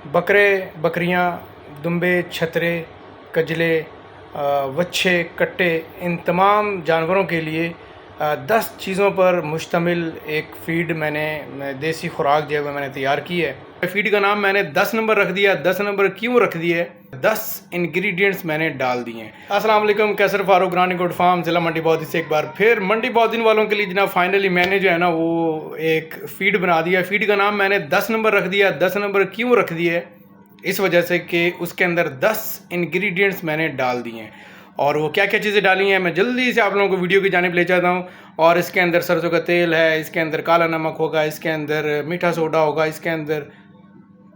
बकरे, बकरियां, दुम्बे, छतरे, कजले, वच्छे, कट्टे, इन तमाम जानवरों के लिए 10 चीज़ों पर मुश्तमिल एक फ़ीड मैंने देसी खुराक जो है मैंने तैयार की है। फ़ीड का नाम मैंने 10 नंबर रख दिया। 10 नंबर क्यों रख दिए? 10 इंग्रेडिएंट्स मैंने डाल दिए हैं। अस्सलाम वालेकुम, कैसर फारूक, रानी गुड फार्म, ज़िला मंडी बौद्ध से एक बार फिर मंडी बौद्ध वालों के लिए जनाब फाइनली मैंने जो है ना वो एक फ़ीड बना दिया। फ़ीड का नाम मैंने 10 नंबर रख दिया। 10 नंबर क्यों रख दिए? इस वजह से कि उसके अंदर 10 इंग्रेडिएंट्स मैंने डाल दिए हैं। और वो क्या क्या चीज़ें डाली हैं मैं जल्दी से आप लोगों को वीडियो की जानिब ले जाता हूँ। और इसके अंदर सरसों का तेल है, इसके अंदर काला नमक होगा, इसके अंदर मीठा सोडा होगा, इसके अंदर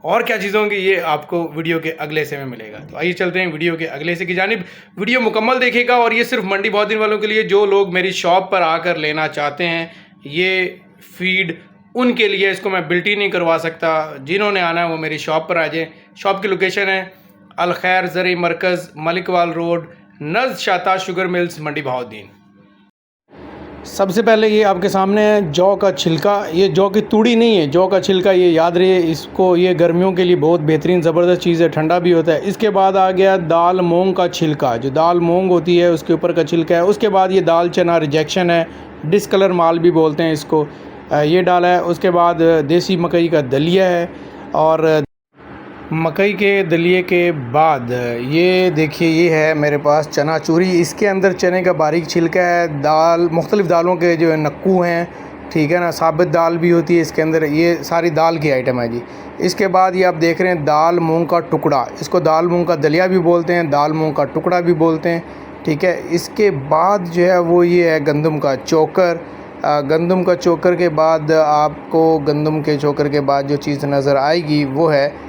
और क्या चीज़ें होंगी ये आपको वीडियो के अगले हिस्से में मिलेगा। तो आइए चलते हैं वीडियो के अगले हिस्से की जानिब। वीडियो मुकम्मल देखिएगा। और ये सिर्फ मंडी बहुत दिन वालों के लिए, जो लोग मेरी शॉप पर आकर लेना चाहते हैं, ये फ़ीड उनके लिए। इसको मैं बिल्टी नहीं करवा सकता। जिन्होंने आना है वो मेरी शॉप पर आ जाए। शॉप की लोकेशन है अल खैर ज़री मरकज़, मलिकवाल रोड, नज़ शाता शुगर मिल्स, मंडी बहाउद्दीन। सबसे पहले ये आपके सामने है जौ का छिलका। ये जौ की तूड़ी नहीं है, जौ का छिलका, ये याद रहे इसको। ये गर्मियों के लिए बहुत बेहतरीन ज़बरदस्त चीज़ है, ठंडा भी होता है। इसके बाद आ गया दाल मूंग का छिलका, जो दाल मूंग होती है उसके ऊपर का छिलका है। उसके बाद ये दाल चना रिजेक्शन है, डिसकलर माल भी बोलते हैं इसको, ये डाला है। उसके बाद देसी मकई का दलिया है। और मकई के दलिए के बाद ये देखिए, ये है मेरे पास चना चूरी। इसके अंदर चने का बारीक छिलका है। दाल, मुख्तलिफ़ दालों के जो है नक्कू हैं, ठीक है ना, साबित दाल भी होती है इसके अंदर। ये सारी दाल की आइटम है जी। इसके बाद ये आप देख रहे हैं दाल मूंग का टुकड़ा, इसको दाल मूंग का दलिया भी बोलते हैं, दाल मूंग का टुकड़ा भी बोलते हैं, ठीक है। इसके बाद जो है वो ये है गंदम का चोकर। गंदम का चोकर के बाद आपको, गंदम के चोकर के बाद जो चीज़ नज़र आएगी वो है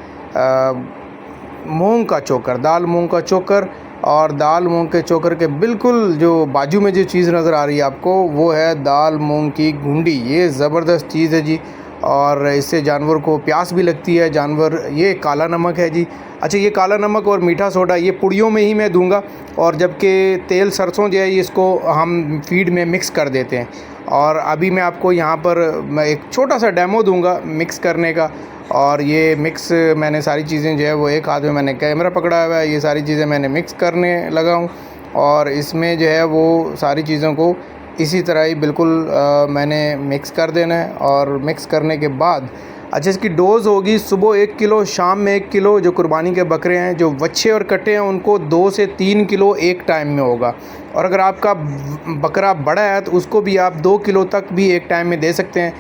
मूंग का चोकर, दाल मूंग का चोकर। और दाल मूंग के चोकर के बिल्कुल जो बाजू में जो चीज़ नज़र आ रही है आपको, वो है दाल मूंग की गुंडी। ये ज़बरदस्त चीज़ है जी, और इससे जानवर को प्यास भी लगती है। जानवर, ये काला नमक है जी। अच्छा, ये काला नमक और मीठा सोडा ये पुड़ियों में ही मैं दूंगा। और जबकि तेल सरसों जो है इसको हम फीड में मिक्स कर देते हैं। और अभी मैं आपको यहाँ पर मैं एक छोटा सा डेमो दूंगा मिक्स करने का। और ये मिक्स मैंने सारी चीज़ें जो है वो, एक हाथ में मैंने कैमरा पकड़ा हुआ है, ये सारी चीज़ें मैंने मिक्स करने लगा हूँ। और इसमें जो है वो सारी चीज़ों को इसी तरह ही बिल्कुल मैंने मिक्स कर देना है। और मिक्स करने के बाद अच्छा, इसकी डोज़ होगी सुबह 1 किलो, शाम में 1 किलो। जो कुर्बानी के बकरे हैं, जो वच्छे और कट्टे हैं, उनको 2 से 3 किलो एक टाइम में होगा। और अगर आपका बकरा बड़ा है तो उसको भी आप 2 किलो तक भी एक टाइम में दे सकते हैं।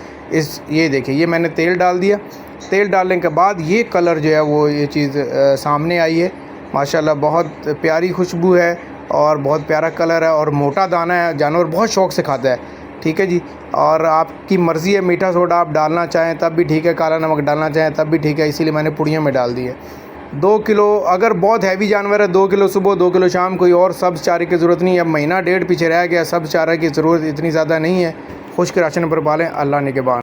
ये देखिए, ये मैंने तेल डाल दिया। तेल डालने के बाद ये कलर जो है वो, ये चीज़ सामने आई है माशाल्लाह। बहुत प्यारी खुशबू है और बहुत प्यारा कलर है और मोटा दाना है, जानवर बहुत शौक़ से खाता है, ठीक है जी। और आपकी मर्ज़ी है, मीठा सोडा आप डालना चाहें तब भी ठीक है, काला नमक डालना चाहें तब भी ठीक है, इसीलिए मैंने पुड़ियों में डाल दी है। 2 किलो, अगर बहुत हैवी जानवर है 2 किलो सुबह 2 किलो शाम, कोई और सब्ज़ चारे की ज़रूरत नहीं है। अब महीना डेढ़ पीछे रह गया, सब्ज़ चारे की ज़रूरत इतनी ज़्यादा नहीं है। खुश्क राशन पर पालें, अल्लाह निगहबान।